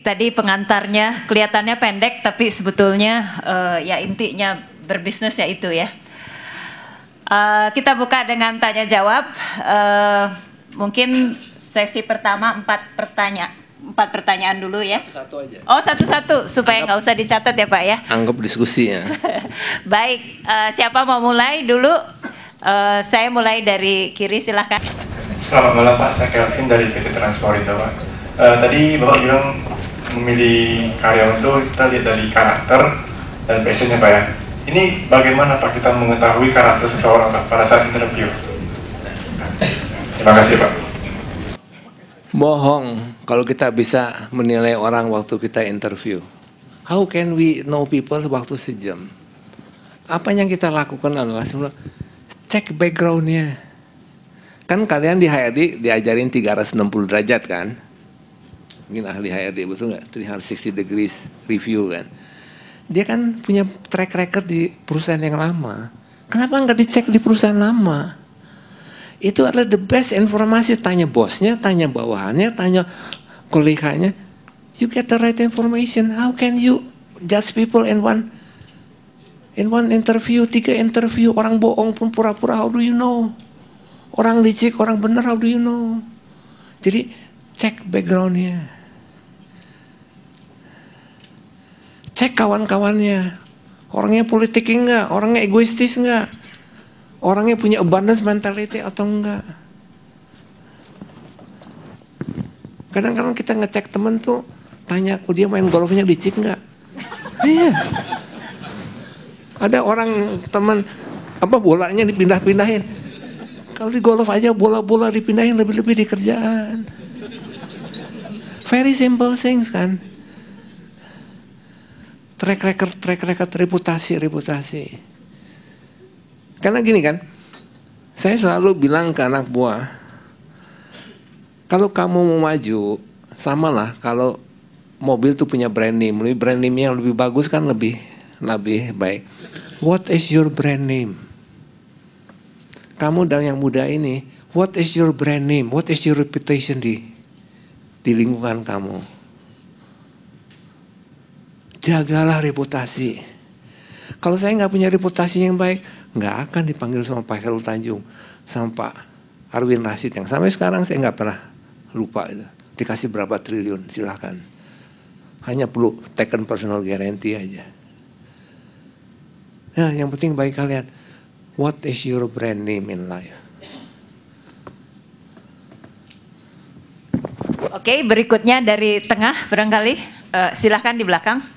tadi pengantarnya kelihatannya pendek, tapi sebetulnya ya intinya berbisnis ya itu ya. Kita buka dengan tanya jawab. Mungkin sesi pertama 4 pertanyaan dulu ya. Satu-satu aja. Oh, satu-satu supaya nggak usah dicatat ya Pak ya. Anggap diskusi ya. Baik, siapa mau mulai dulu? Saya mulai dari kiri, silahkan. Selamat malam Pak, saya Kelvin dari PT Transporindo Pak. Tadi Bapak bilang memilih karyawan itu kita lihat dari karakter dan passionnya Pak ya. Ini bagaimana Pak kita mengetahui karakter seseorang Pak pada saat interview? Terima kasih Pak. Bohong kalau kita bisa menilai orang waktu kita interview. How can we know people waktu sejam? Apa yang kita lakukan adalah cek backgroundnya. Kan kalian di HRD diajarin 360 derajat kan? Mungkin ahli HRD, betul nggak? 360 degrees review kan? Dia kan punya track record di perusahaan yang lama. Kenapa nggak dicek di perusahaan lama? Itu adalah the best informasi. Tanya bosnya, tanya bawahannya, tanya koleganya. You get the right information. How can you judge people in one interview, 3 interview? Orang bohong pun pura-pura, how do you know? Orang licik, orang benar, how do you know? Jadi cek backgroundnya. Cek kawan-kawannya. Orangnya politik enggak? Orangnya egoistis enggak? Orangnya punya abundance mentality atau enggak? Kadang-kadang kita ngecek temen tuh, tanya, dia main golfnya licik enggak? Iya. Ada orang teman, bolanya dipindah-pindahin. Kalau di golf aja bola-bola dipindahin, lebih-lebih di kerjaan. Very simple things kan. Track record, reputasi. Karena gini kan, saya selalu bilang ke anak buah, kalau kamu mau maju, samalah kalau mobil tuh punya brand name yang lebih bagus kan lebih baik. What is your brand name? Kamu dan yang muda ini, what is your brand name? What is your reputation di lingkungan kamu? Jagalah reputasi. Kalau saya nggak punya reputasi yang baik, nggak akan dipanggil sama Pak Khairul Tanjung, sama Pak Arwin Rashid yang sampai sekarang saya nggak pernah lupa itu. Dikasih berapa triliun, silahkan. Hanya perlu taken personal guarantee aja. Nah, yang penting bagi kalian, what is your brand name in life? Oke, berikutnya dari tengah barangkali. Silahkan di belakang.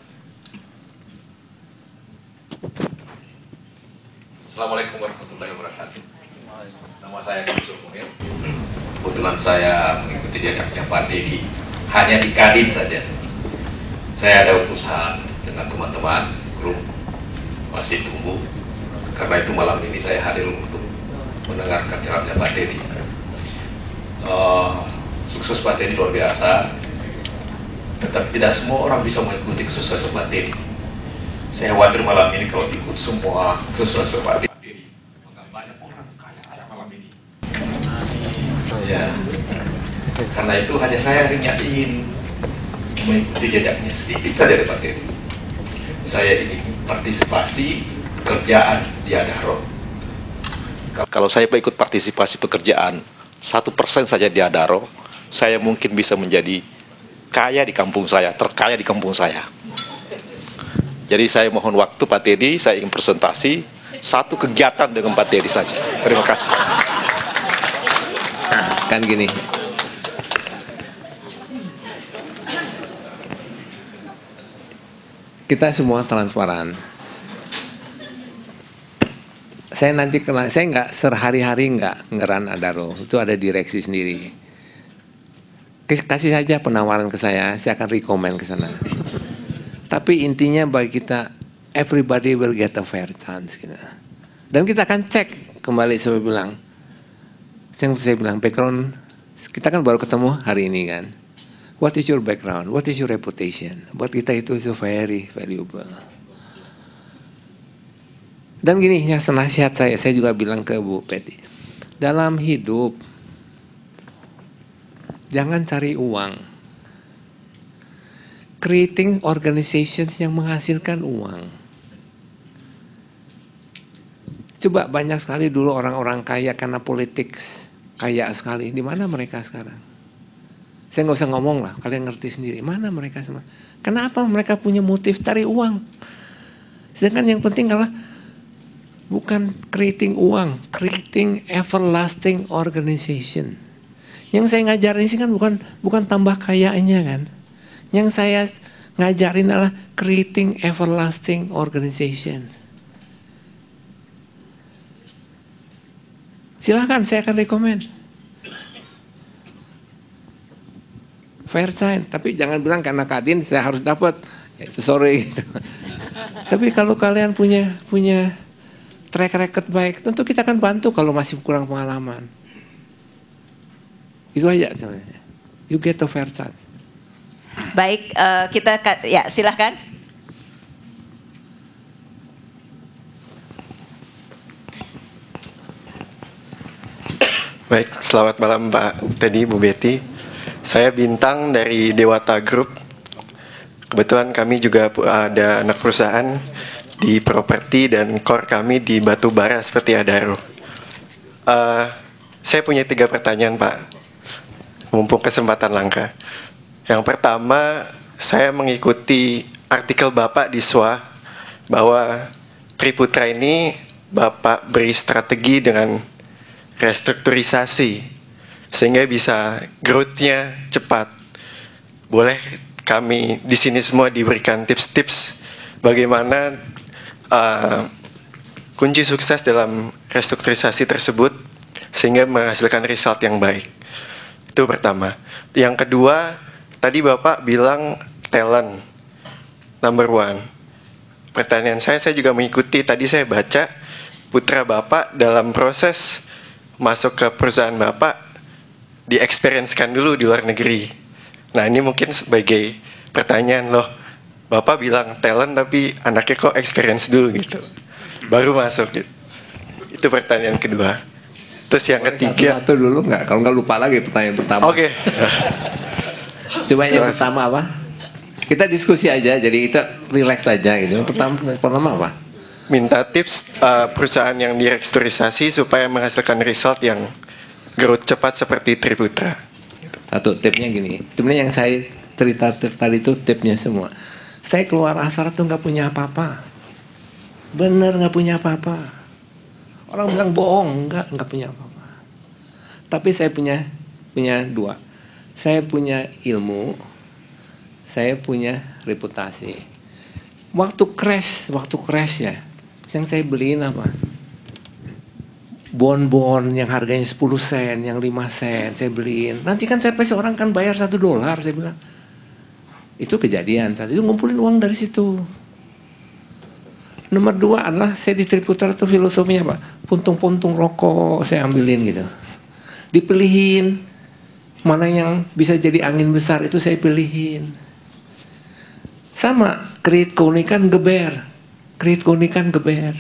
Assalamualaikum warahmatullahi wabarakatuh. Nama saya Samsul Munir. Kebetulan saya mengikuti jejaknya Pak Teddy hanya di Kadin saja. Saya ada urusan dengan teman-teman grup masih tumbuh. Karena itu malam ini saya hadir untuk mendengarkan ceramahnya Pak Teddy. Sukses Pak Teddy luar biasa. Tetapi tidak semua orang bisa mengikuti kesuksesan Pak Teddy. Saya khawatir malam ini kalau ikut semua kesuksesan Pak Teddy, maka banyak orang kaya ada malam ini. Ya, karena itu hanya saya hanya ingin mengikuti jejaknya sedikit saja dari Pak Teddy. Saya ingin partisipasi pekerjaan di Adaro. Kalau saya ikut partisipasi pekerjaan 1% saja di Adaro, saya mungkin bisa menjadi kaya di kampung saya, terkaya di kampung saya. Jadi saya mohon waktu Pak Teddy, saya ingin presentasi satu kegiatan dengan Pak Teddy saja. Terima kasih. Kan gini. Kita semua transparan. Saya nanti saya nggak sehari-hari nggak ngeran Adaro, itu ada direksi sendiri. Kasih saja penawaran ke saya akan rekomend ke sana. Tapi intinya bagi kita, everybody will get a fair chance gitu. Dan kita akan cek kembali saya bilang, background kita kan baru ketemu hari ini kan. What is your background? What is your reputation? Buat kita itu very valuable. Dan gini, ya senasihat saya juga bilang ke Bu Peti, dalam hidup jangan cari uang, creating organizations yang menghasilkan uang. Coba banyak sekali dulu orang-orang kaya karena politik kaya sekali. Di mana mereka sekarang? Saya nggak usah ngomong lah, kalian ngerti sendiri. Mana mereka semua? Kenapa mereka punya motif cari uang? Sedangkan yang penting adalah bukan creating uang, creating everlasting organization. Yang saya ngajarin sih kan bukan tambah kayanya kan. Yang saya ngajarin adalah creating everlasting organization. Silahkan, saya akan rekomend. Fair sign, tapi jangan bilang karena Kadin saya harus dapat. Ya, itu sorry. Gitu. Tapi kalau kalian punya track record baik, tentu kita akan bantu kalau masih kurang pengalaman. Itu aja. You get a fair chance. Baik, kita ya silahkan. Baik, selamat malam Pak Teddy, Bu Betty. Saya Bintang dari Dewata Group. Kebetulan kami juga ada anak perusahaan di properti dan core kami di batu bara seperti Adaro. Saya punya 3 pertanyaan Pak, mumpung kesempatan langka. Yang pertama, saya mengikuti artikel Bapak di SWA bahwa Triputra ini Bapak beri strategi dengan restrukturisasi sehingga bisa growth-nya cepat. Boleh kami di sini semua diberikan tips-tips bagaimana kunci sukses dalam restrukturisasi tersebut sehingga menghasilkan result yang baik. Itu pertama. Yang kedua, tadi Bapak bilang talent number 1. Pertanyaan saya juga mengikuti, tadi saya baca putra Bapak dalam proses masuk ke perusahaan Bapak di-experience-kan dulu di luar negeri. Nah, ini mungkin sebagai pertanyaan loh, Bapak bilang talent tapi anaknya kok experience dulu gitu, baru masuk gitu. Itu pertanyaan kedua. Terus yang ketiga, satu dulu nggak? Kalau nggak lupa lagi pertanyaan pertama. Oke. Coba yang pertama apa? Kita diskusi aja, jadi kita relax aja gitu. Yang pertama apa? Minta tips perusahaan yang direstrukturisasi supaya menghasilkan result yang growth cepat seperti Triputra. Satu tipnya gini, tipnya yang saya cerita tadi itu tipnya semua. Saya keluar Asar tuh nggak punya apa-apa, bener nggak punya apa-apa. Orang bilang bohong, nggak punya apa-apa. Tapi saya punya 2. Saya punya ilmu, saya punya reputasi. Waktu crash ya. Yang saya beliin apa? Bon-bon yang harganya 10 sen, yang 5 sen saya beliin. Nanti kan saya pasti orang kan bayar $1, saya bilang. Itu kejadian, saat itu ngumpulin uang dari situ. Nomor 2 adalah saya di Triputra itu filosofinya apa? Puntung-puntung rokok saya ambilin gitu. Dipilihin, mana yang bisa jadi angin besar itu saya pilihin. Sama, create keunikan geber. Create keunikan geber.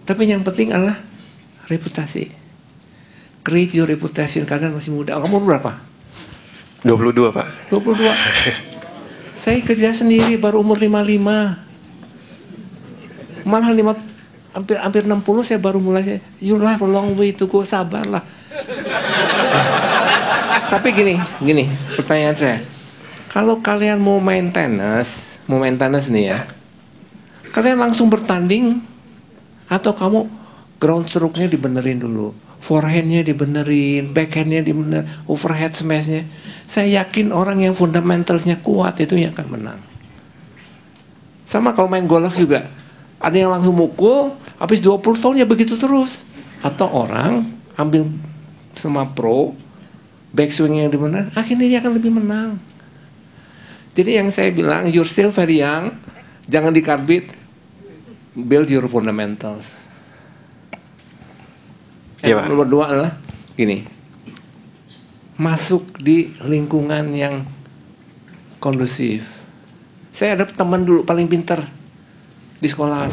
Tapi yang penting adalah reputasi. Create your reputation. Kalian masih muda. Kamu berapa? 22 Pak. 22. Saya kerja sendiri baru umur 55. Malah hampir 60 saya baru mulai. You have a long way to go, sabarlah. Tapi gini, pertanyaan saya. Kalau kalian mau maintenance nih ya, kalian langsung bertanding atau kamu ground stroke-nya dibenerin dulu, forehand-nya dibenerin, backhand-nya dibenerin, overhead smash-nya. Saya yakin orang yang fundamentalsnya kuat itu yang akan menang. Sama kalau main golf juga, ada yang langsung mukul, habis 20 tahun ya begitu terus. Atau orang ambil sama pro, backswing yang dibenerin, akhirnya dia akan lebih menang. Jadi yang saya bilang, you're still very young, jangan dikarbit, build your fundamentals. Iya, Pak. Nomor 2 adalah gini, masuk di lingkungan yang kondusif. Saya ada teman dulu paling pintar di sekolah,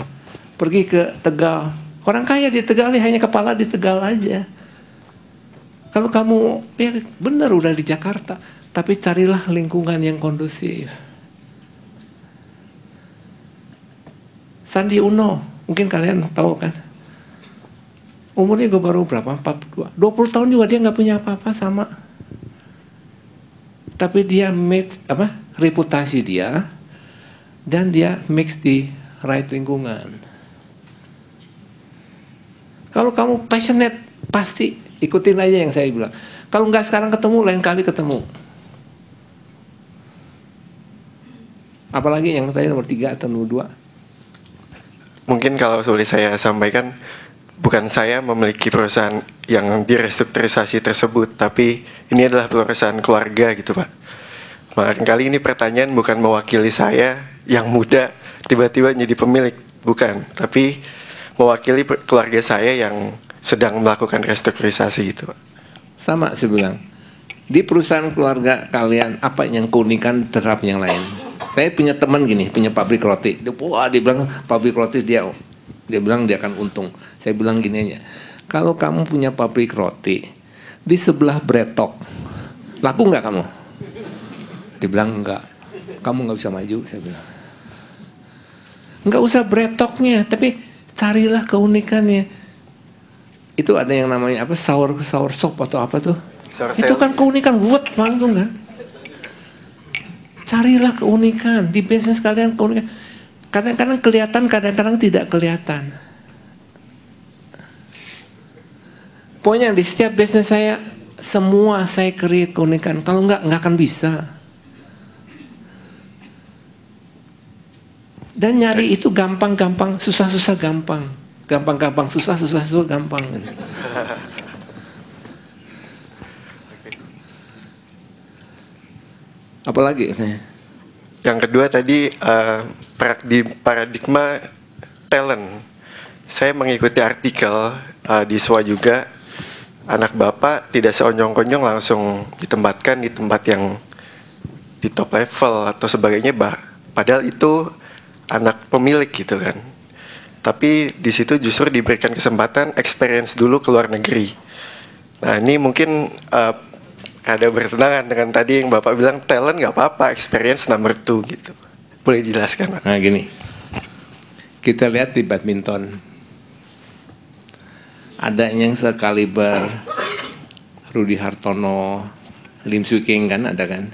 pergi ke Tegal. Orang kaya di Tegal hanya kepala di Tegal aja. Kalau kamu ya benar udah di Jakarta, Tapi carilah lingkungan yang kondusif. Sandi Uno, mungkin kalian tahu kan? Umurnya gue baru berapa? 42. 20 tahun juga dia nggak punya apa-apa sama. Tapi dia mix reputasi dia, dan dia mix di right lingkungan. Kalau kamu passionate, pasti ikutin aja yang saya bilang. Kalau nggak sekarang ketemu, lain kali ketemu. Apalagi yang tadi nomor 3 atau nomor 2. Mungkin kalau boleh saya sampaikan, bukan saya memiliki perusahaan yang direstrukturisasi tersebut, tapi ini adalah perusahaan keluarga gitu Pak. Kali ini pertanyaan bukan mewakili saya yang muda tiba-tiba jadi pemilik, bukan. Tapi mewakili keluarga saya yang sedang melakukan restrukturisasi gitu Pak. Sama saya bilang, di perusahaan keluarga kalian apa yang keunikan terhadap yang lain? Saya punya teman gini, punya pabrik roti. Dia bilang pabrik roti dia bilang dia akan untung. Saya bilang gini aja, kalau kamu punya pabrik roti di sebelah Bretok, laku nggak kamu? Dia bilang enggak, kamu nggak bisa maju. Saya bilang, nggak usah Bretoknya, tapi carilah keunikannya. Itu ada yang namanya apa, sour sop atau apa tuh? Itu kan keunikan, langsung kan? Carilah keunikan di bisnis kalian, keunikan. Kadang-kadang kelihatan, kadang-kadang tidak kelihatan. Pokoknya di setiap bisnis saya, semua saya create keunikan. Kalau nggak akan bisa. Dan nyari itu gampang-gampang, susah-susah gampang. Gampang-gampang, susah-susah gampang. Apalagi? Yang kedua tadi paradigma talent. Saya mengikuti artikel di SWA juga, anak bapak tidak seonyong-onyong langsung ditempatkan di tempat yang di top level atau sebagainya, padahal itu anak pemilik gitu kan. Tapi di situ justru diberikan kesempatan experience dulu ke luar negeri. Nah ini mungkin ada bertentangan dengan tadi yang Bapak bilang talent nggak apa-apa, experience number 2 gitu. Boleh jelaskan? Nah gini, kita lihat di badminton, ada yang sekaliber Rudy Hartono, Lim Swee King kan ada kan?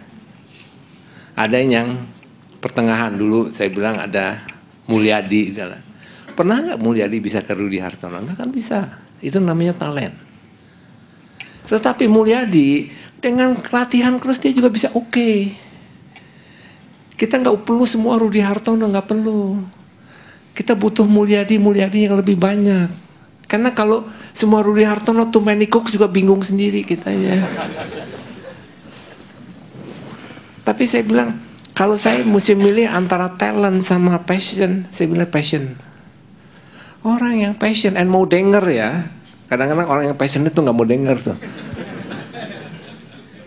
Ada yang pertengahan dulu saya bilang ada Mulyadi. Pernah nggak Mulyadi bisa ke Rudy Hartono? Nggak kan bisa, itu namanya talent. Tetapi Mulyadi dengan latihan terus dia juga bisa oke. Kita nggak perlu semua Rudy Hartono, nggak perlu. Kita butuh Mulyadi yang lebih banyak. Karena kalau semua Rudy Hartono too many cooks juga bingung sendiri kita ya. Tapi saya bilang, kalau saya mesti milih antara talent sama passion, saya bilang passion. Orang yang passion and mau denger ya. Kadang-kadang orang yang passion itu nggak mau denger tuh.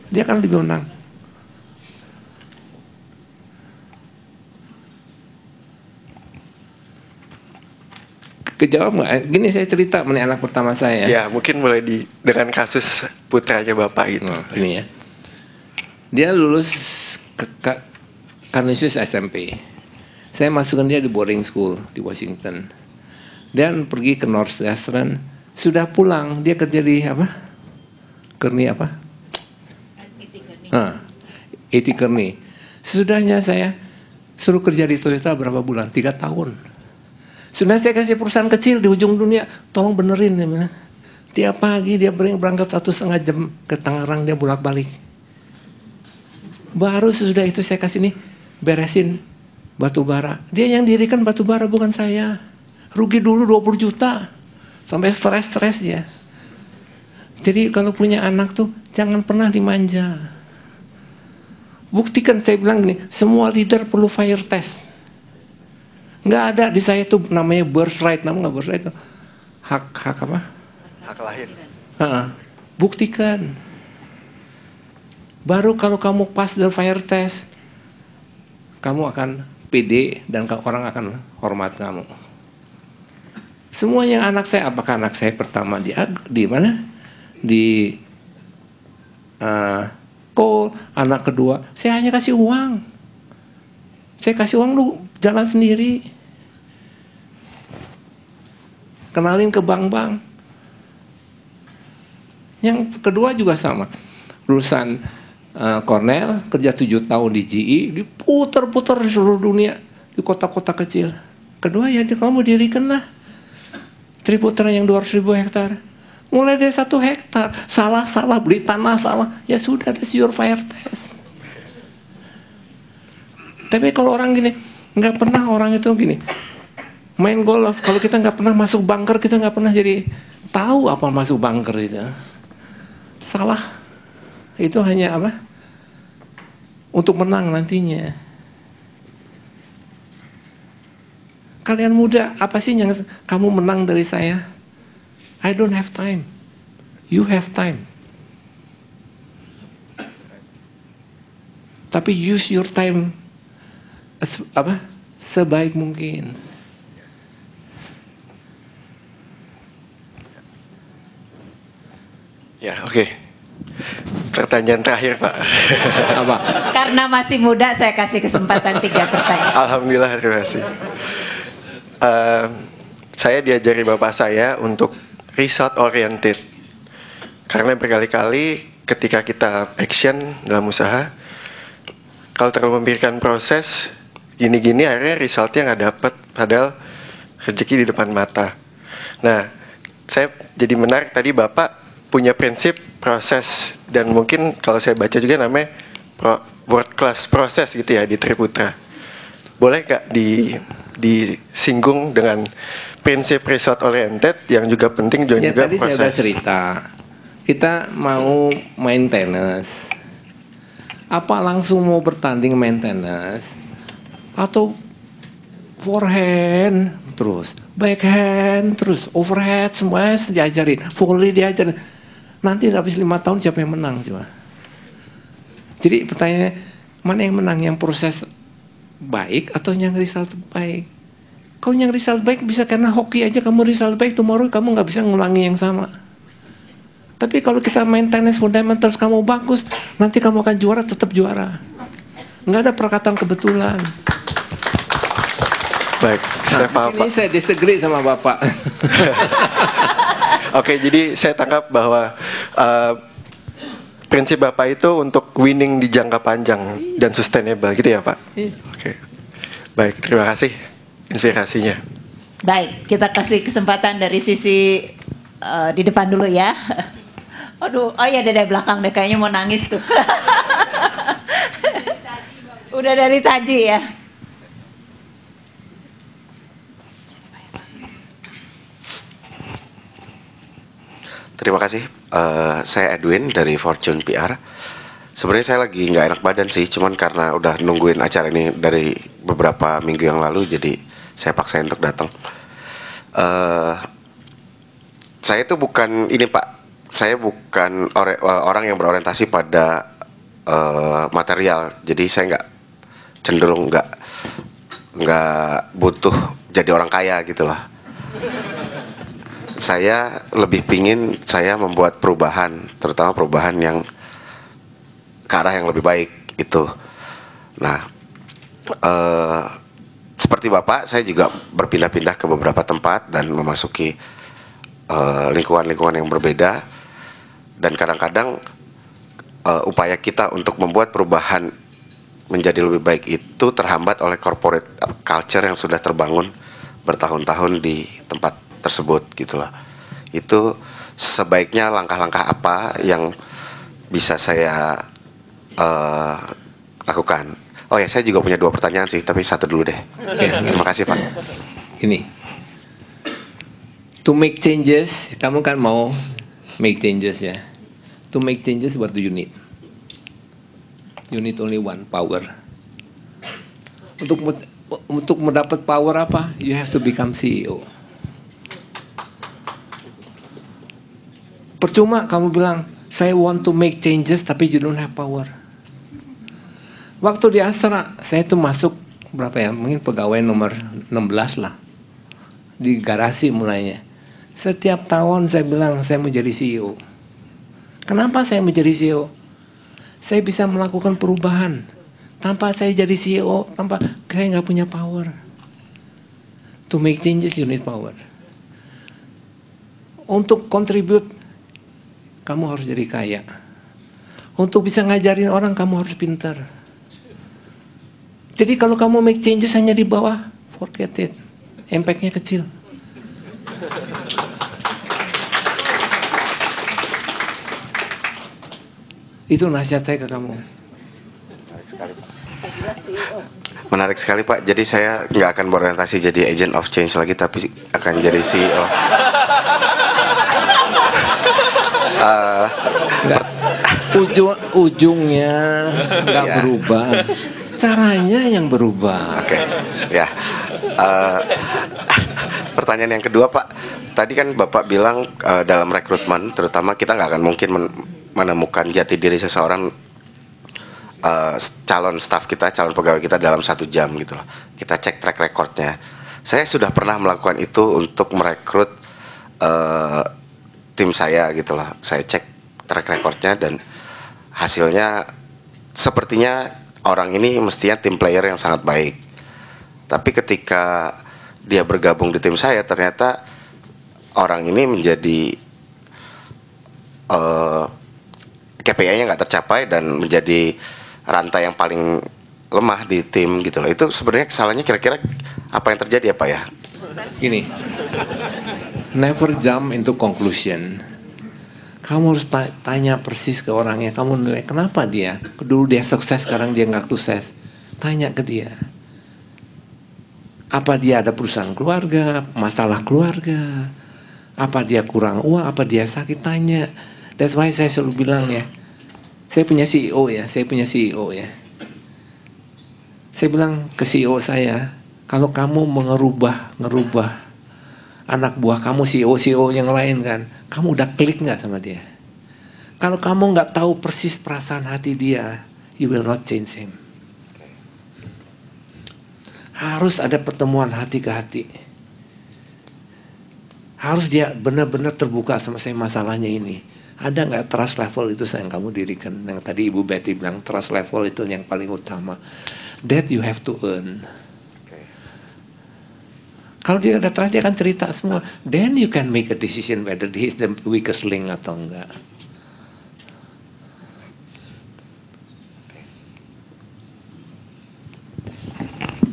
Dia kan lebih menang. Kejawab nggak? Gini saya cerita mengenai anak pertama saya. Ya mungkin mulai dengan kasus putranya Bapak gitu. Ini ya. Dia lulus Canisius SMP. Saya masukkan dia di boarding school di Washington. Dan pergi ke Northwestern. Sudah pulang, dia kerja di apa? Kearney apa? E.T. Kearney. Sesudahnya saya suruh kerja di Toyota berapa bulan? 3 tahun. Sudah saya kasih perusahaan kecil di ujung dunia, tolong benerin. Ya. Tiap pagi dia berangkat 1,5 jam ke Tangerang, dia bolak-balik. Baru sesudah itu saya kasih nih, beresin batu bara. Dia yang dirikan batu bara, bukan saya. Rugi dulu 20 juta. Sampai stres-stres dia. Jadi kalau punya anak tuh, jangan pernah dimanja. Buktikan, saya bilang gini, semua leader perlu fire test. Nggak ada di saya tuh namanya birthright, namanya birthright itu hak apa? Hak lahir. Buktikan. Baru kalau kamu pas dari fire test, kamu akan pede dan orang akan hormat kamu. Semua yang anak saya, apakah anak saya pertama di mana? Di Cole, ngobrol, anak kedua, saya hanya kasih uang. Saya kasih uang, lu jalan sendiri. Kenalin ke bank-bank. Yang kedua juga sama. Lulusan Cornell, kerja 7 tahun di GE, diputar-putar di seluruh dunia, di kota-kota kecil. Kedua ya kamu dirikanlah Triputra yang 200.000 hektar. Mulai dari 1 hektar, salah beli tanah salah, ya sudah, that's your fire test. Tapi kalau orang gini, nggak pernah orang itu gini, main golf, kalau kita nggak pernah masuk bunker, kita nggak pernah jadi tahu apa masuk bunker itu. Salah, itu hanya apa? Untuk menang nantinya. Kalian muda, apa sih yang kamu menang dari saya? I don't have time. You have time. Tapi use your time sebaik mungkin. Ya, oke. Pertanyaan terakhir, Pak. Apa? Karena masih muda, saya kasih kesempatan 3 pertanyaan. Alhamdulillah, terima kasih. Saya diajari bapak saya untuk result oriented. Karena berkali-kali ketika kita action dalam usaha, kalau terlalu memikirkan proses, gini-gini akhirnya resultnya nggak dapat, padahal rezeki di depan mata. Nah, saya jadi menarik tadi bapak punya prinsip proses, dan mungkin kalau saya baca juga namanya world class proses gitu ya di Triputra. Boleh nggak disinggung dengan prinsip result oriented yang juga penting juga Tadi proses. saya udah cerita, kita mau main tenis, apa langsung mau bertanding main tenis, atau forehand terus, backhand terus, overhead semuanya diajarin, volley diajarin. Nanti habis 5 tahun siapa yang menang coba? Jadi pertanyaannya, mana yang menang, yang proses baik atau yang result baik? Kalau yang result baik bisa, karena hoki aja kamu result baik, tomorrow kamu nggak bisa ngulangi yang sama. Tapi kalau kita main tenis fundamentals kamu bagus, nanti kamu akan juara, tetap juara. Nggak ada perkataan kebetulan. Baik, saya paham, ini Pak. saya disagree sama Bapak. Oke, jadi saya tangkap bahwa prinsip Bapak itu untuk winning di jangka panjang dan sustainable gitu ya, Pak? Oke. Baik, terima kasih inspirasinya. Baik, kita kasih kesempatan dari sisi di depan dulu ya. Aduh, oh ya dari belakang deh, kayaknya mau nangis tuh. Udah dari tadi ya. Terima kasih, saya Edwin dari Fortune PR. Sebenarnya saya lagi nggak enak badan sih, cuman karena udah nungguin acara ini dari beberapa minggu yang lalu, jadi saya paksain untuk datang. Saya itu bukan ini Pak, saya bukan orang yang berorientasi pada material, jadi saya cenderung nggak butuh jadi orang kaya gitu lah. Saya lebih pingin saya membuat perubahan, terutama perubahan yang ke arah yang lebih baik itu. Nah, seperti Bapak, saya juga berpindah-pindah ke beberapa tempat dan memasuki lingkungan-lingkungan yang berbeda. Dan kadang-kadang upaya kita untuk membuat perubahan menjadi lebih baik itu terhambat oleh corporate culture yang sudah terbangun bertahun-tahun di tempat tersebut gitulah. Itu sebaiknya langkah-langkah apa yang bisa saya lakukan? Oh ya, saya juga punya 2 pertanyaan sih, tapi 1 dulu deh. Terima kasih Pak. Ini, to make changes, kamu kan mau make changes ya. To make changes, what do you need? You need only one, power. Untuk mendapat power apa? You have to become CEO. Percuma kamu bilang, saya want to make changes, tapi you don't have power. Waktu di Astra, saya tuh masuk berapa ya? Mungkin pegawai nomor 16 lah. Di garasi mulainya. Setiap tahun saya bilang, saya mau jadi CEO. Kenapa saya mau jadi CEO? Saya bisa melakukan perubahan. Tanpa saya jadi CEO, tanpa saya nggak punya power. To make changes, you need power. Untuk contribute, kamu harus jadi kaya. Untuk bisa ngajarin orang, kamu harus pintar. Jadi kalau kamu make changes hanya di bawah, forget it. Impact-nya kecil. Itu nasihat saya ke kamu. Menarik sekali Pak. Jadi saya nggak akan berorientasi jadi agent of change lagi, tapi akan jadi CEO. Ujungnya nggak berubah. Caranya yang berubah. Oke. Ya. Pertanyaan yang kedua Pak. Tadi kan Bapak bilang dalam rekrutmen, terutama kita nggak akan mungkin menemukan jati diri seseorang, calon staff kita, calon pegawai kita dalam 1 jam gitu loh. Kita cek track recordnya. Saya sudah pernah melakukan itu untuk merekrut tim saya gitu loh. Saya cek track recordnya dan hasilnya sepertinya orang ini mestinya tim player yang sangat baik. Tapi ketika dia bergabung di tim saya, ternyata orang ini menjadi KPI-nya nggak tercapai dan menjadi rantai yang paling lemah di tim gitu loh. Itu sebenarnya kesalahannya kira-kira apa yang terjadi ya Pak ya? Gini, never jump into conclusion. Kamu harus tanya persis ke orangnya. Kamu nilai kenapa dia dulu dia sukses, sekarang dia nggak sukses. Tanya ke dia. Apa dia ada perusahaan keluarga, masalah keluarga, apa dia kurang uang, apa dia sakit, tanya. That's why saya selalu bilang ya, saya punya CEO ya, saya bilang ke CEO saya, kalau kamu ngerubah anak buah kamu, CEO yang lain kan, kamu udah klik nggak sama dia? Kalau kamu nggak tahu persis perasaan hati dia, you will not change him. Harus ada pertemuan hati ke hati. Harus dia benar-benar terbuka sama saya masalahnya ini. Ada nggak trust level itu yang kamu dirikan? Yang tadi Ibu Betty bilang trust level itu yang paling utama. That you have to earn. Kalau dia ada trust, dia akan cerita semua. Then you can make a decision whether he is the weakest link atau enggak.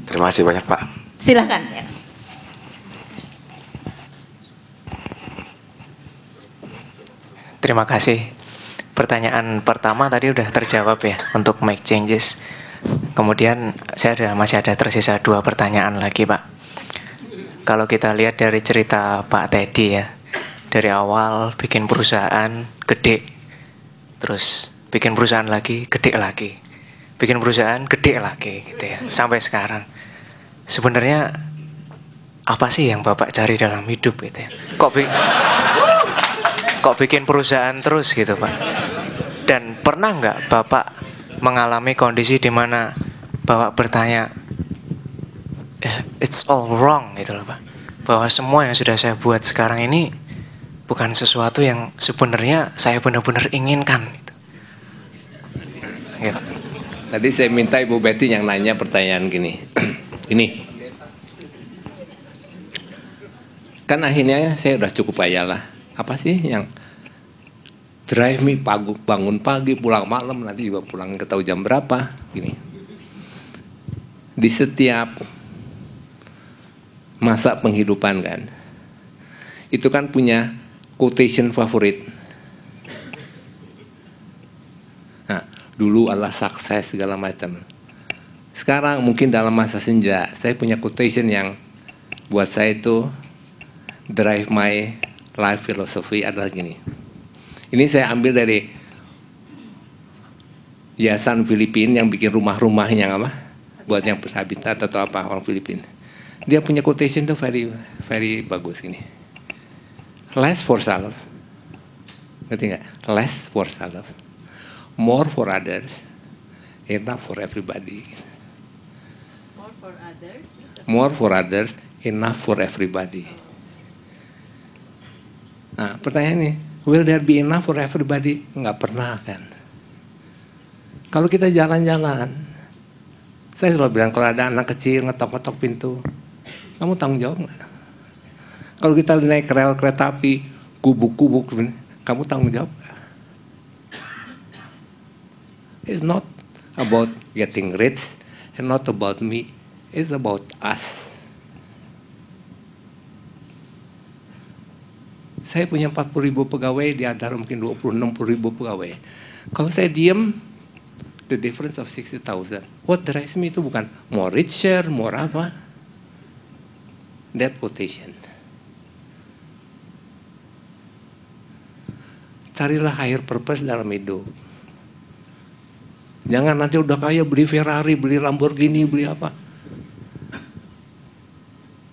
Terima kasih banyak Pak. Silahkan ya. Terima kasih. Pertanyaan pertama tadi udah terjawab ya untuk make changes. Kemudian masih ada tersisa 2 pertanyaan lagi Pak. Kalau kita lihat dari cerita Pak Teddy ya, dari awal bikin perusahaan gede, terus bikin perusahaan lagi, gede lagi, bikin perusahaan gede lagi gitu ya, sampai sekarang. Sebenarnya apa sih yang Bapak cari dalam hidup gitu ya? Kok bikin perusahaan terus gitu Pak? Dan pernah nggak Bapak mengalami kondisi di mana Bapak bertanya, it's all wrong gitu loh Pak, bahwa semua yang sudah saya buat sekarang ini bukan sesuatu yang sebenarnya saya benar-benar inginkan gitu. Ya, Pak. Tadi saya minta Ibu Betty yang nanya pertanyaan gini. Ini kan akhirnya saya udah cukup aja lah. Apa sih yang drive me bangun pagi, pulang malam, nanti juga pulang nggak tahu jam berapa. Gini. Di setiap masa penghidupan kan, itu kan punya quotation favorit. Nah, dulu adalah sukses segala macam. Sekarang mungkin dalam masa senja, saya punya quotation yang buat saya itu drive my life philosophy adalah gini. Ini saya ambil dari Yayasan Filipina yang bikin rumah-rumahnya apa? Buat yang habitat atau apa orang Filipina. Dia punya quotation tuh very bagus ini. Less for self. Ngerti nggak? Less for self. More for others. Enough for everybody. More for others, enough for everybody. Nah, pertanyaannya, will there be enough for everybody? Nggak pernah kan. Kalau kita jalan-jalan, saya selalu bilang kalau ada anak kecil ngetok-ngetok pintu, kamu tanggung jawab nggak? Kalau kita naik rel kereta api, gubuk-gubuk, kamu tanggung jawab nggak? It's not about getting rich, and not about me. It's about us. Saya punya 40.000 pegawai, di antara mungkin 60.000 pegawai. Kalau saya diem, the difference of 60,000. What drives me itu bukan more richer, more apa. That quotation. Carilah higher purpose dalam hidup. Jangan nanti udah kaya beli Ferrari, beli Lamborghini, beli apa.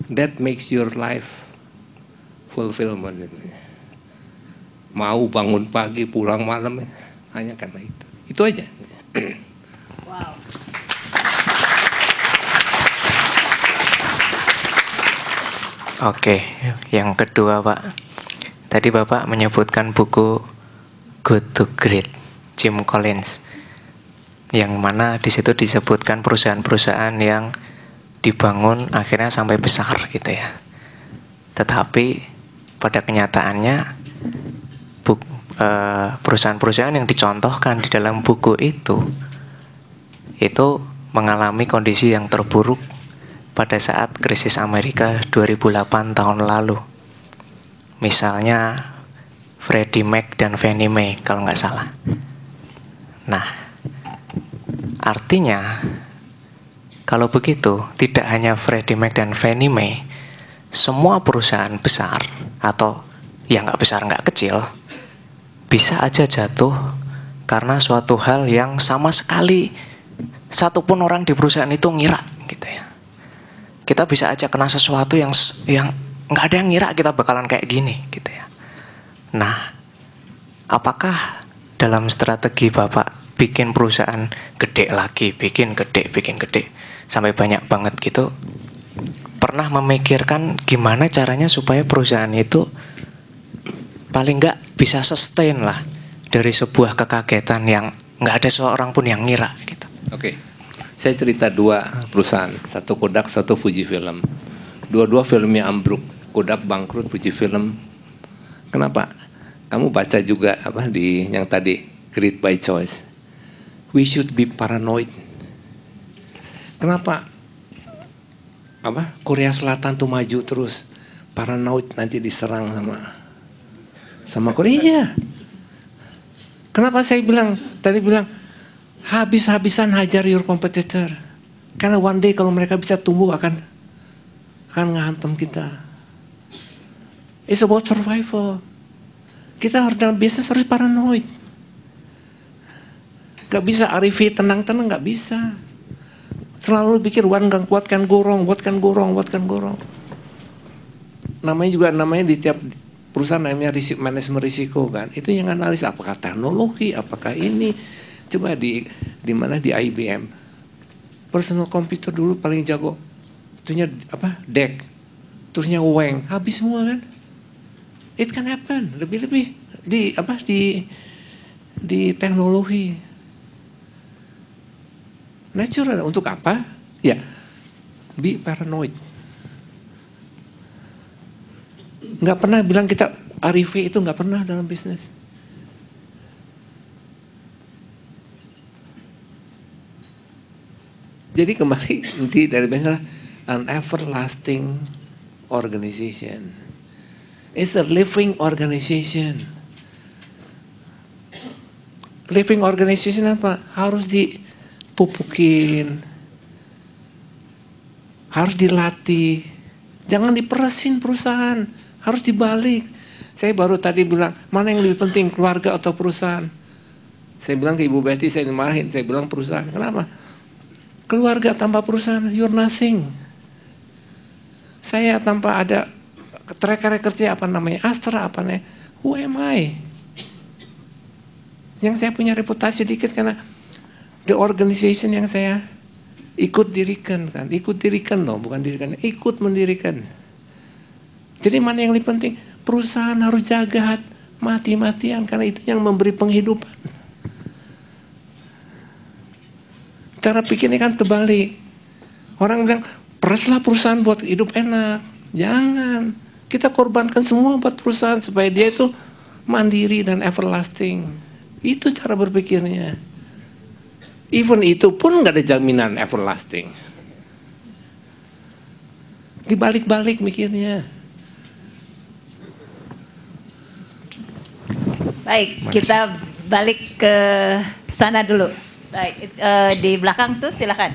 That makes your life fulfillment. Mau bangun pagi, pulang malam, hanya karena itu. Itu aja. Wow. Oke, yang kedua Pak. Tadi Bapak menyebutkan buku Good to Great, Jim Collins. Yang mana di situ disebutkan perusahaan-perusahaan yang dibangun akhirnya sampai besar gitu ya. Tetapi pada kenyataannya perusahaan-perusahaan yang dicontohkan di dalam buku itu mengalami kondisi yang terburuk pada saat krisis Amerika 2008 tahun lalu. Misalnya Freddie Mac dan Fannie Mae kalau nggak salah. Nah, artinya kalau begitu tidak hanya Freddie Mac dan Fannie Mae, semua perusahaan besar atau yang nggak besar nggak kecil bisa aja jatuh karena suatu hal yang sama sekali satupun orang di perusahaan itu ngira gitu ya. Kita bisa aja kena sesuatu yang nggak ada yang ngira kita bakalan kayak gini gitu ya. Nah, apakah dalam strategi Bapak bikin perusahaan gede lagi, bikin gede sampai banyak banget gitu, pernah memikirkan gimana caranya supaya perusahaan itu paling nggak bisa sustain lah dari sebuah kekagetan yang nggak ada seorang pun yang ngira gitu. Oke, saya cerita 2 perusahaan, satu Kodak, satu Fujifilm. Dua-dua filmnya ambruk, Kodak bangkrut, Fujifilm. Kenapa? Kamu baca juga apa di yang tadi Great by Choice. We should be paranoid. Kenapa? Apa? Korea Selatan tuh maju terus, paranoid nanti diserang sama Korea. Kenapa saya tadi bilang habis-habisan hajar your competitor. Karena one day kalau mereka bisa tumbuh akan ngehantam kita. It's about survival. Kita harus dalam bisnis harus paranoid. Gak bisa arifi tenang-tenang, gak bisa. Selalu pikir wan gang kuatkan gorong. Namanya di tiap perusahaan namanya manajemen risiko kan. Itu yang analis apakah teknologi, apakah ini. Coba di mana di IBM. Personal computer dulu paling jago. Itunya apa? DEC. Terusnya Wang, habis semua kan. It can happen. Lebih-lebih di teknologi. Natural untuk apa? Ya, be paranoid. Nggak pernah bilang kita arifi itu nggak pernah dalam bisnis. Jadi kembali inti dari bisnis an everlasting organization. It's a living organization. Living organization apa? Harus dipupukin, harus dilatih. Jangan diperesin perusahaan, harus dibalik. Saya baru tadi bilang, mana yang lebih penting, keluarga atau perusahaan? Saya bilang ke Ibu Betty, saya dimarahin, saya bilang perusahaan. Kenapa? Keluarga tanpa perusahaan, you're nothing. Saya tanpa ada track record apa namanya, Astra apa namanya, who am I? Yang saya punya reputasi dikit karena the organization yang saya ikut dirikan kan, bukan dirikan, ikut mendirikan. Jadi mana yang lebih penting? Perusahaan harus jaga mati-matian karena itu yang memberi penghidupan. Cara pikirnya kan terbalik. Orang bilang, peraslah perusahaan buat hidup enak. Jangan. Kita korbankan semua buat perusahaan supaya dia itu mandiri dan everlasting. Itu cara berpikirnya. Even itu pun nggak ada jaminan everlasting. Dibalik-balik mikirnya. Baik, kita balik ke sana dulu. Baik, di belakang tuh silakan.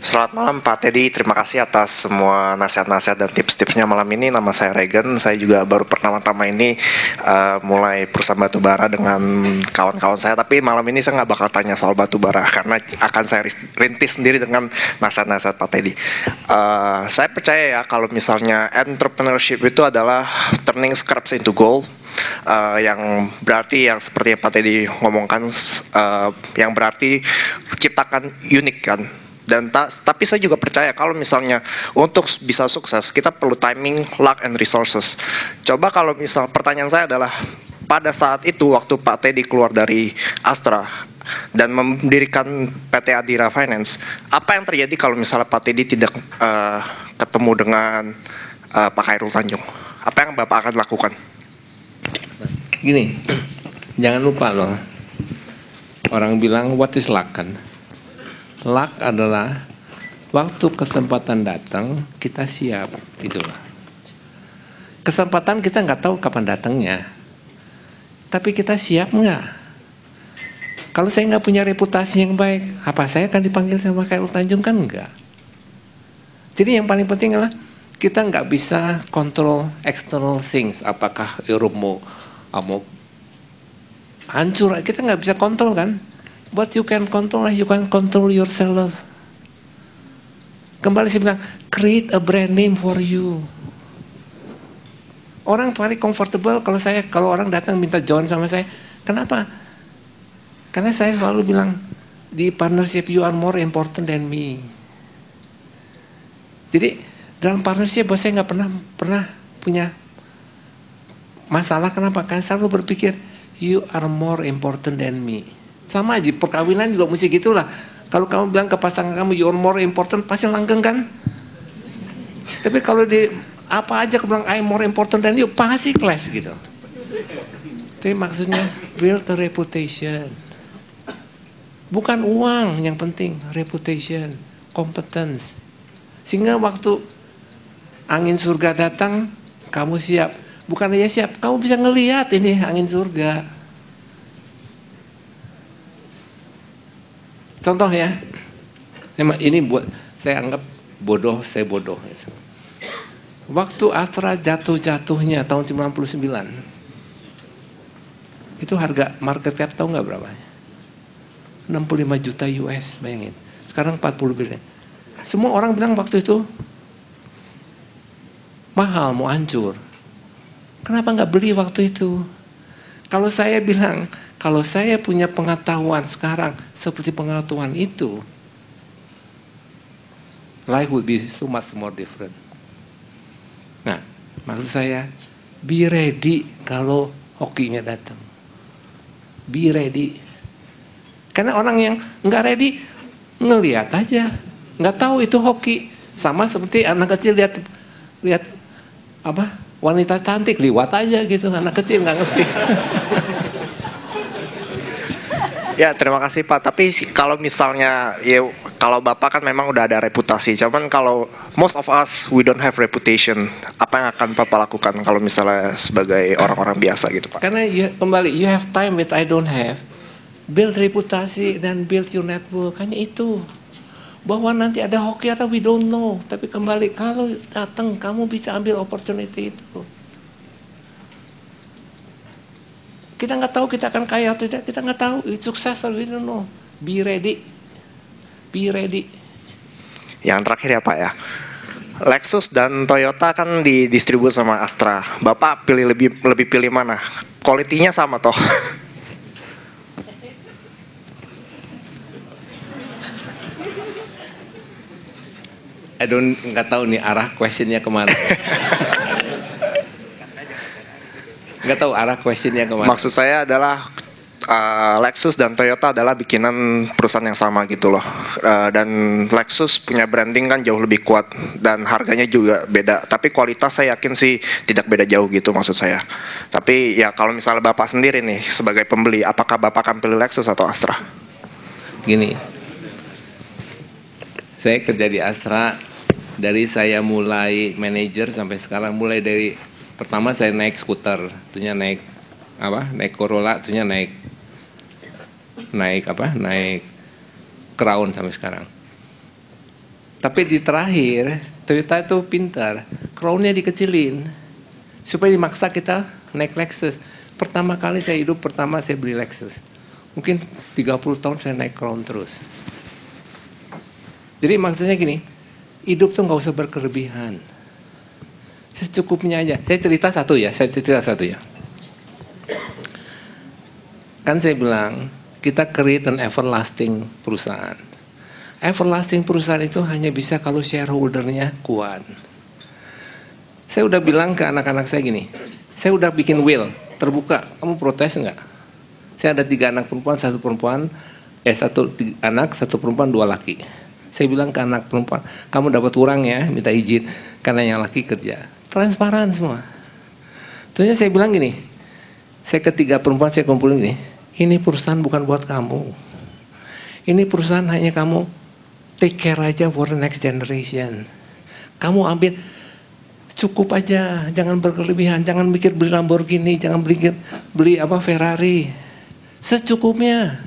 Selamat malam Pak Teddy, terima kasih atas semua nasihat-nasihat dan tips-tipsnya malam ini. Nama saya Regan, saya juga baru pertama-tama ini mulai perusahaan batubara dengan kawan-kawan saya. Tapi malam ini saya nggak bakal tanya soal batubara karena akan saya rintis sendiri dengan nasihat-nasihat Pak Teddy. Saya percaya ya kalau misalnya entrepreneurship itu adalah turning scraps into gold. Yang berarti yang seperti yang Pak Teddy ngomongkan, yang berarti ciptakan unik kan. Dan tapi saya juga percaya kalau misalnya untuk bisa sukses kita perlu timing, luck, and resources. Coba kalau misal pertanyaan saya adalah pada saat itu waktu Pak Teddy keluar dari Astra dan mendirikan PT Adira Finance, apa yang terjadi kalau misalnya Pak Teddy tidak ketemu dengan Pak Khairul Tanjung? Apa yang Bapak akan lakukan? Gini, jangan lupa loh, orang bilang what is luck kan? Luck adalah waktu kesempatan datang kita siap, itulah. Kesempatan kita nggak tahu kapan datangnya, tapi kita siap nggak? Kalau saya nggak punya reputasi yang baik, apa saya akan dipanggil sama Khairul Tanjung? Kan enggak. Jadi yang paling penting adalah kita nggak bisa kontrol external things. Apakah Europe mau hancur? Kita nggak bisa kontrol kan? But you can control yourself. Kembali saya bilang, create a brand name for you. Orang paling comfortable kalau orang datang minta join sama saya. Kenapa? Karena saya selalu bilang di partnership you are more important than me. Jadi dalam partnership saya nggak pernah punya masalah. Kenapa? Karena selalu berpikir you are more important than me. Sama aja perkawinan juga mesti gitulah. Kalau kamu bilang ke pasangan kamu you're more important, pasti langgeng kan? Tapi kalau di apa aja kamu bilang I'm more important than you, pasti clash gitu. Tapi maksudnya build a reputation. Bukan uang yang penting, reputation, competence. Sehingga waktu angin surga datang, kamu siap. Bukan aja siap, kamu bisa ngelihat ini angin surga. Contoh ya, ini buat saya anggap bodoh, saya bodoh. Waktu Astra jatuh-jatuhnya tahun 99, itu harga market cap tahu nggak berapa? 65 juta US, bayangin. Sekarang 40 billion. Semua orang bilang waktu itu mahal, mau hancur. Kenapa nggak beli waktu itu? Kalau saya bilang, kalau saya punya pengetahuan sekarang seperti pengetahuan itu, life would be so much more different. Nah, maksud saya, be ready kalau hokinya datang. Be ready. Karena orang yang nggak ready, ngelihat aja, nggak tahu itu hoki. Sama seperti anak kecil lihat apa wanita cantik, liwat aja gitu, anak kecil nggak ngerti. Ya, terima kasih Pak. Tapi kalau misalnya, ya kalau Bapak kan memang udah ada reputasi. Cuman kalau most of us, we don't have reputation. Apa yang akan Bapak lakukan kalau misalnya sebagai orang-orang biasa gitu Pak? Karena kembali, you have time which I don't have. Build reputasi dan build your network. Hanya itu. Bahwa nanti ada hoki atau we don't know. Tapi kembali, kalau datang, kamu bisa ambil opportunity itu. Kita nggak tahu kita akan kaya atau tidak, kita nggak tahu. Sukses atau we don't know. Be ready. Be ready. Yang terakhir ya Pak ya. Lexus dan Toyota kan didistribusi sama Astra. Bapak lebih pilih mana? Kualitinya sama toh. Nggak tahu nih arah questionnya kemana. Nggak tahu arah questionnya kemana. Maksud saya adalah Lexus dan Toyota adalah bikinan perusahaan yang sama gitu loh. Dan Lexus punya branding kan jauh lebih kuat dan harganya juga beda. Tapi kualitas saya yakin sih tidak beda jauh gitu maksud saya. Tapi ya kalau misalnya Bapak sendiri nih sebagai pembeli, apakah Bapak akan pilih Lexus atau Astra? Gini, saya kerja di Astra dari saya mulai manajer sampai sekarang, mulai dari pertama saya naik skuter, tentunya naik Corolla, tentunya naik Crown sampai sekarang. Tapi di terakhir Toyota itu pintar, Crown-nya dikecilin supaya dimaksa kita naik Lexus. Pertama kali saya hidup, saya beli Lexus. Mungkin 30 tahun saya naik Crown terus. Jadi maksudnya gini, hidup tuh nggak usah berkelebihan, secukupnya aja. Saya cerita satu ya. Kan saya bilang, kita create an everlasting perusahaan. Everlasting perusahaan itu hanya bisa kalau shareholdernya kuat. Saya udah bilang ke anak-anak saya gini, saya udah bikin will, terbuka, kamu protes enggak? Saya ada 3 anak perempuan, 1 perempuan, 1 anak, 1 perempuan, 2 laki. Saya bilang ke anak perempuan, kamu dapat kurang ya, minta izin, karena yang laki kerja. Transparan semua. Tentunya saya bilang gini, saya ketiga perempuan saya kumpulin gini, ini perusahaan bukan buat kamu. Ini perusahaan hanya kamu take care aja for the next generation. Kamu ambil cukup aja, jangan berkelebihan, jangan mikir beli Lamborghini, jangan beli Ferrari. Secukupnya.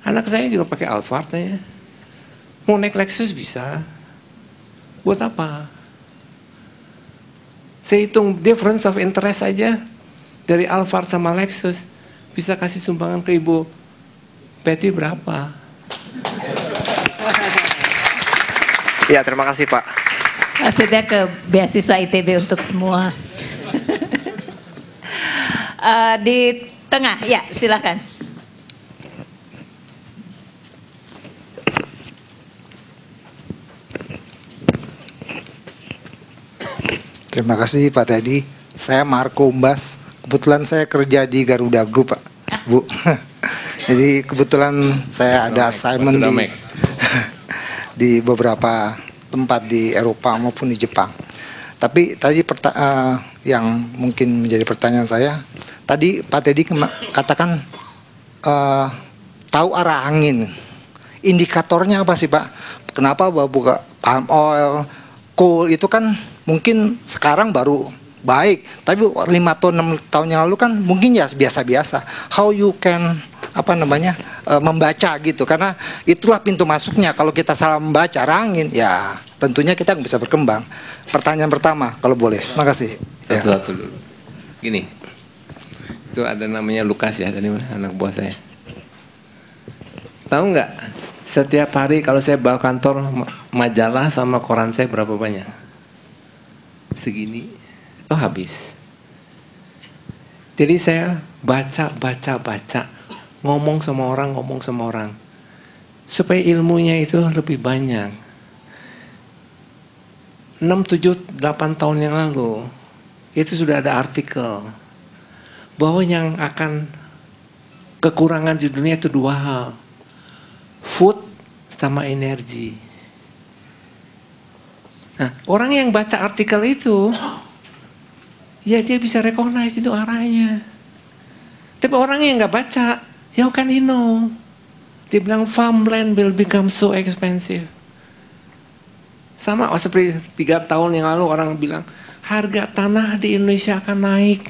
Anak saya juga pakai Alphard ya. Mau naik Lexus bisa. Buat apa? Saya hitung difference of interest aja dari Alphard sama Lexus. Bisa kasih sumbangan ke Ibu Betty berapa? Ya, terima kasih Pak. Maksudnya ke beasiswa ITB untuk semua. Di tengah, ya silakan. Terima kasih Pak Teddy. Saya Marco Umbas. Kebetulan saya kerja di Garuda Group, Pak. Bu. Jadi kebetulan saya ada assignment di beberapa tempat di Eropa maupun di Jepang. Tapi tadi yang mungkin menjadi pertanyaan saya, tadi Pak Teddy katakan tahu arah angin. Indikatornya apa sih Pak? Kenapa buka palm oil, coal itu kan mungkin sekarang baru baik, tapi 5 tahun 6 tahun yang lalu kan mungkin ya biasa-biasa. How you can membaca gitu, karena itulah pintu masuknya. Kalau kita salah membaca angin, ya tentunya kita nggak bisa berkembang. Pertanyaan pertama, kalau boleh, makasih. Satu dulu. Gini, itu ada namanya Lukas ya, tadi anak buah saya. Tahu nggak? Setiap hari kalau saya bawa kantor majalah sama koran saya berapa banyak? Segini. Itu habis. Jadi saya baca, ngomong sama orang, supaya ilmunya itu lebih banyak. 6, 7, 8 tahun yang lalu itu sudah ada artikel bahwa yang akan kekurangan di dunia itu 2 hal, food sama energi. Nah, orang yang baca artikel itu ya dia bisa recognize itu arahnya. Tapi orang yang nggak baca, how can he know? Dia bilang farmland will become so expensive. Sama seperti 3 tahun yang lalu orang bilang harga tanah di Indonesia akan naik.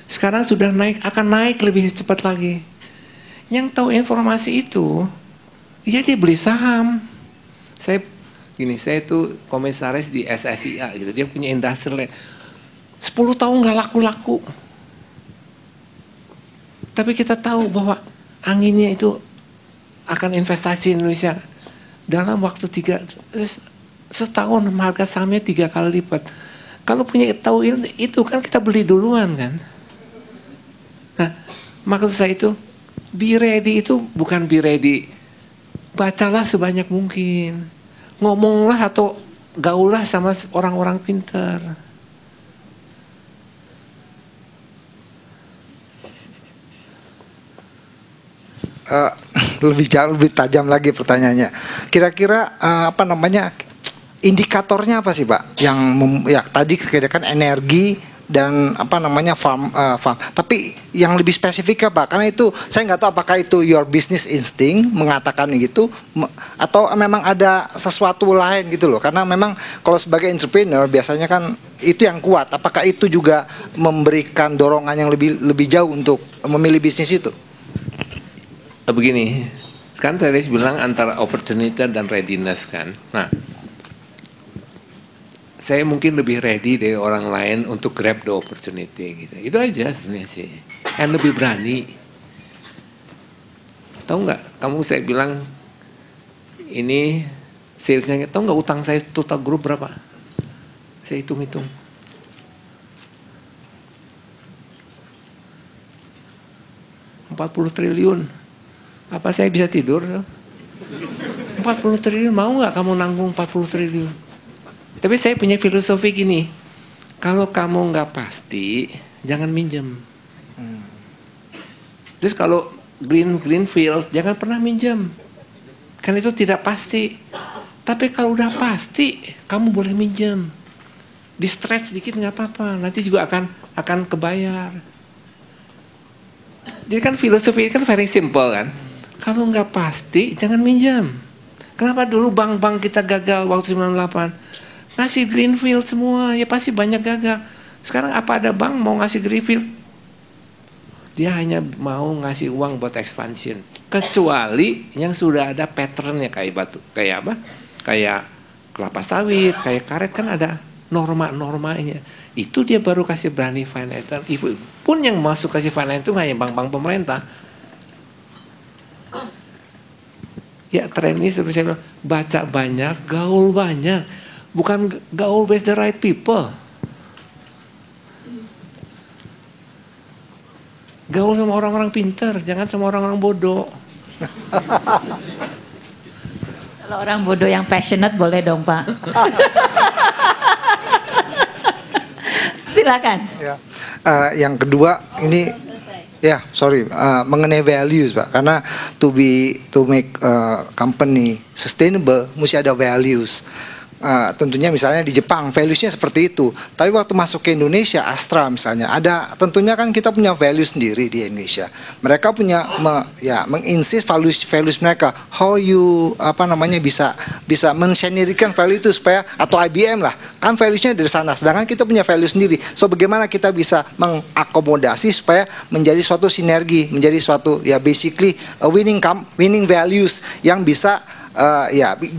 Sekarang sudah naik, akan naik lebih cepat lagi. Yang tahu informasi itu, ya dia beli saham. Saya itu komisaris di SSIA gitu. Dia punya industrial land. 10 tahun nggak laku-laku. Tapi kita tahu bahwa anginnya itu akan investasi Indonesia dalam waktu 3 setahun harga sahamnya 3 kali lipat. Kalau punya tahu itu kan kita beli duluan kan. Nah, maksud saya itu be ready itu bukan be ready. Bacalah sebanyak mungkin. Ngomonglah atau gaulah sama orang-orang pintar. lebih tajam lagi pertanyaannya. Kira-kira indikatornya apa sih Pak? Yang ya tadi kan energi dan farm. Tapi yang lebih spesifik Pak, karena itu saya nggak tahu apakah itu your business instinct mengatakan gitu, atau memang ada sesuatu lain gitu loh. Karena memang kalau sebagai entrepreneur biasanya kan itu yang kuat. Apakah itu juga memberikan dorongan yang lebih jauh untuk memilih bisnis itu? Begini, kan tadi bilang antara opportunity dan readiness kan. Nah, saya mungkin lebih ready dari orang lain untuk grab the opportunity gitu. Itu aja sebenarnya sih. Yang lebih berani. Tahu nggak? Kamu saya bilang ini salesnya, tahu nggak utang saya total grup berapa? Saya hitung-hitung. 40 triliun. Apa saya bisa tidur? 40 triliun, mau nggak kamu nanggung 40 triliun? Tapi saya punya filosofi gini, kalau kamu nggak pasti, jangan minjem. Terus kalau greenfield, jangan pernah minjem. Kan itu tidak pasti. Tapi kalau udah pasti, kamu boleh minjem. Di stretch sedikit nggak apa-apa, nanti juga akan kebayar. Jadi kan filosofi kan very simple kan. Kalau nggak pasti, jangan minjem. Kenapa dulu bank-bank kita gagal waktu 98? Ngasih greenfield semua, ya pasti banyak gagal. Sekarang apa ada bank mau ngasih greenfield? Dia hanya mau ngasih uang buat expansion. Kecuali yang sudah ada patternnya kayak batu, kayak apa? Kayak kelapa sawit, kayak karet kan ada norma-normanya. Itu dia baru kasih berani finance. Pun yang masuk kasih finance itu hanya bank-bank pemerintah. Ya tren ini seperti saya bilang, baca banyak, gaul banyak. Bukan gaul with the right people. Gaul sama orang-orang pintar, jangan sama orang-orang bodoh. Kalau orang bodoh yang passionate boleh dong Pak. Silakan. Ya. Yang kedua ini mengenai values Pak, karena to make company sustainable mesti ada values. Tentunya misalnya di Jepang values-nya seperti itu, tapi waktu masuk ke Indonesia, Astra misalnya ada, tentunya kan kita punya values sendiri di Indonesia. Mereka punya menginsist values mereka, how you bisa mensynergikan value itu supaya, atau IBM lah kan values-nya dari sana, sedangkan kita punya value sendiri. So bagaimana kita bisa mengakomodasi supaya menjadi suatu sinergi, menjadi suatu basically winning values yang bisa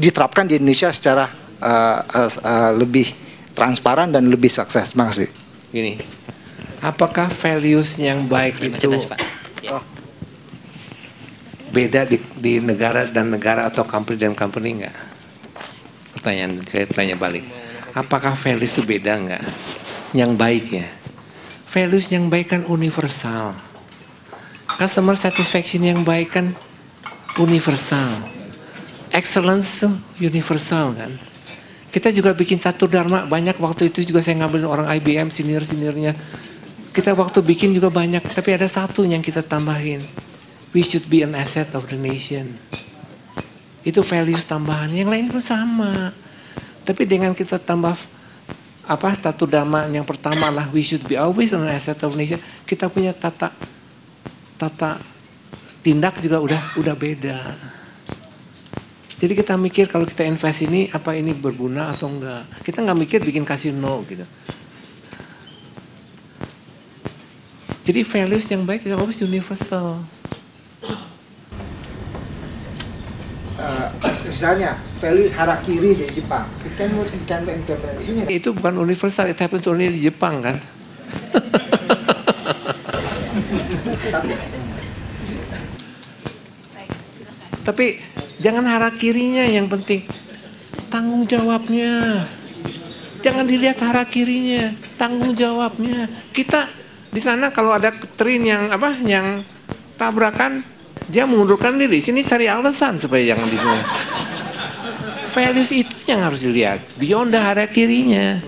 diterapkan di Indonesia secara lebih transparan dan lebih sukses. Terima kasih. Gini, apakah values yang baik itu beda di negara dan negara atau company dan company enggak? Pertanyaan saya tanya balik. Apakah values itu beda enggak? Yang baik ya. Values yang baik kan universal. Customer satisfaction yang baik kan universal. Excellence tuh universal kan. Kita juga bikin satu dharma banyak, waktu itu juga saya ngambilin orang IBM senior-seniornya. Kita waktu bikin juga banyak, tapi ada satu yang kita tambahin. We should be an asset of the nation. Itu values tambahan, yang lain pun sama. Tapi dengan kita tambah satu dharma yang pertama lah, we should be always an asset of the nation. Kita punya tata tindak juga udah beda. Jadi kita mikir kalau kita invest ini, apa ini berguna atau enggak. Kita nggak mikir bikin kasino gitu. Jadi values yang baik harus universal. Misalnya values harakiri di Jepang, kita mau implement di sini. Itu bukan universal, it happens only di Jepang kan. Tapi jangan harakirinya yang penting, tanggung jawabnya. Jangan dilihat harakirinya, tanggung jawabnya. Kita di sana kalau ada train yang tabrakan, dia mengundurkan diri. Sini cari alasan supaya jangan dimulai. Values itu yang harus dilihat, beyond the harakirinya.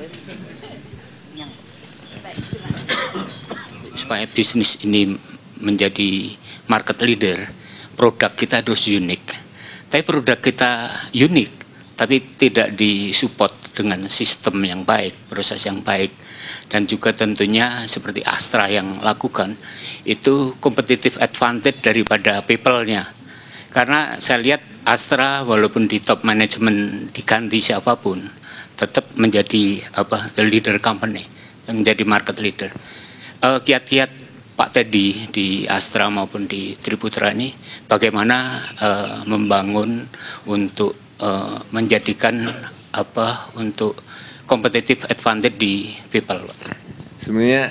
Supaya bisnis ini menjadi market leader, produk kita harus unik. Tapi produk kita unik, tapi tidak disupport dengan sistem yang baik, proses yang baik. Dan juga tentunya seperti Astra yang lakukan, itu competitive advantage daripada people-nya. Karena saya lihat Astra walaupun di top management diganti siapapun, tetap menjadi the leader company, menjadi market leader. Kiat-kiat Pak Teddy di Astra maupun di Triputra ini bagaimana membangun untuk menjadikan untuk competitive advantage di people. Sebenarnya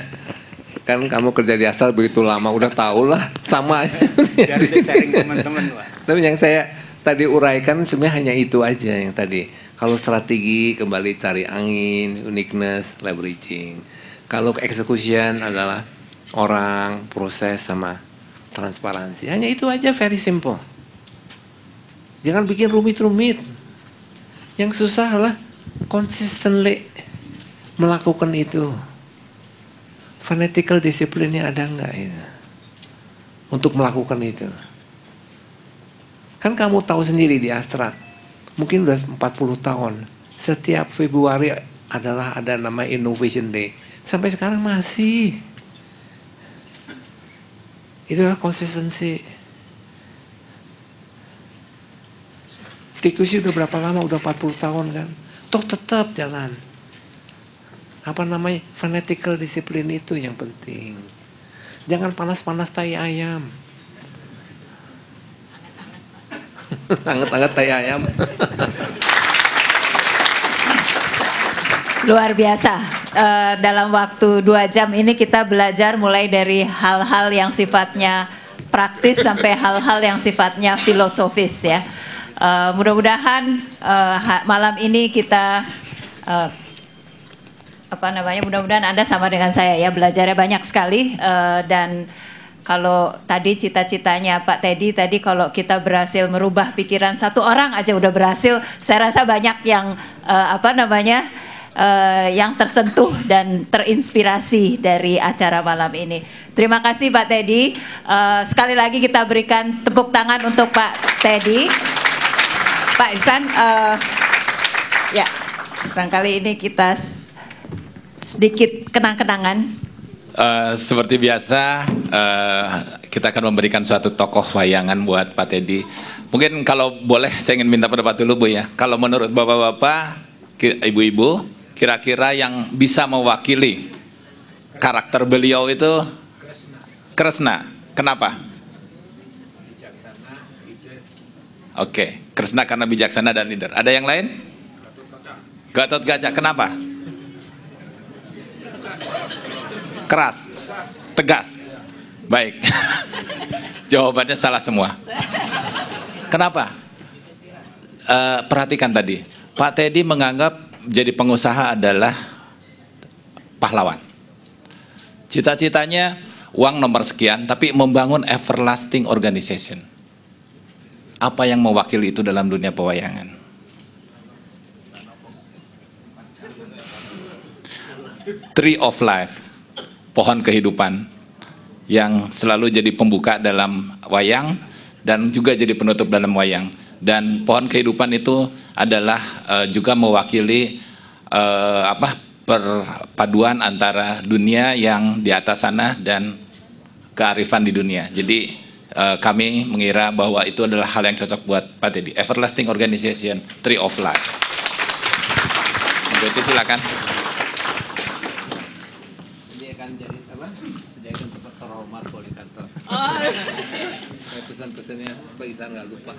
kan kamu kerja di Astra begitu lama, udah tahu lah sama aja. Biar sharing teman-teman, Pak. Tapi yang saya tadi uraikan sebenarnya hanya itu aja yang tadi. Kalau strategi kembali cari angin, uniqueness, leveraging. Kalau execution adalah orang, proses sama transparansi. Hanya itu aja, very simple. Jangan bikin rumit-rumit. Yang susah lah consistently melakukan itu. Fanatical discipline-nya ada enggak itu? Untuk melakukan itu. Kan kamu tahu sendiri di Astra, mungkin udah 40 tahun. Setiap Februari ada nama Innovation Day. Sampai sekarang masih. Itulah konsistensi. TQC udah berapa lama? Udah 40 tahun kan? Toh tetap jalan. Fanatical discipline itu yang penting. Jangan panas-panas tai ayam. Anget-anget tai ayam. Luar biasa. Dalam waktu 2 jam ini kita belajar mulai dari hal-hal yang sifatnya praktis sampai hal-hal yang sifatnya filosofis ya. Mudah-mudahan malam ini kita mudah-mudahan Anda sama dengan saya ya, belajarnya banyak sekali. Dan kalau tadi cita-citanya Pak Teddy tadi, kalau kita berhasil merubah pikiran satu orang aja udah berhasil. Saya rasa banyak yang yang tersentuh dan terinspirasi dari acara malam ini. Terima kasih Pak Teddy. Sekali lagi kita berikan tepuk tangan untuk Pak Teddy. Pak Ihsan, ya barangkali ini kita sedikit kenang-kenangan. Seperti biasa, kita akan memberikan suatu tokoh wayangan buat Pak Teddy. Mungkin kalau boleh saya ingin minta pendapat dulu Bu ya. Kalau menurut Bapak-Bapak, Ibu-Ibu, kira-kira yang bisa mewakili karakter beliau itu Kresna. Kenapa? Oke, Kresna karena bijaksana dan leader. Ada yang lain? Gatot Kaca. Kenapa? Keras, tegas. Baik. Jawabannya salah semua. Kenapa? Perhatikan tadi, Pak Teddy menganggap jadi pengusaha adalah pahlawan. Cita-citanya uang nomor sekian, tapi membangun everlasting organization. Apa yang mewakili itu dalam dunia pewayangan? Tree of Life, pohon kehidupan, yang selalu jadi pembuka dalam wayang dan juga jadi penutup dalam wayang. Dan pohon kehidupan itu adalah juga mewakili perpaduan antara dunia yang di atas sana dan kearifan di dunia. Jadi kami mengira bahwa itu adalah hal yang cocok buat Pak Teddy. Everlasting Organization, Tree of Life. Berarti silakan. Ini akan jadi apa? Jadi tempat terhormat di kantor. Pesan-pesannya Pak Ihsan nggak lupa.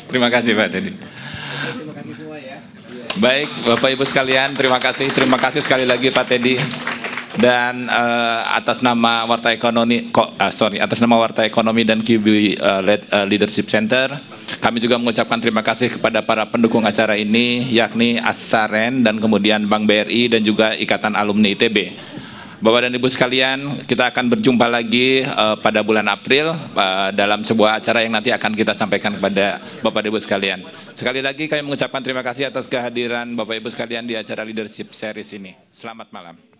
Terima kasih Pak Teddy. Terima kasih semua ya. Baik Bapak Ibu sekalian, terima kasih sekali lagi Pak Teddy. Dan atas nama Warta Ekonomi, atas nama Warta Ekonomi dan QB Leadership Center, kami juga mengucapkan terima kasih kepada para pendukung acara ini, yakni Asaren dan kemudian Bank BRI dan juga Ikatan Alumni ITB. Bapak dan Ibu sekalian, kita akan berjumpa lagi pada bulan April dalam sebuah acara yang nanti akan kita sampaikan kepada Bapak dan Ibu sekalian. Sekali lagi kami mengucapkan terima kasih atas kehadiran Bapak Ibu sekalian di acara Leadership Series ini. Selamat malam.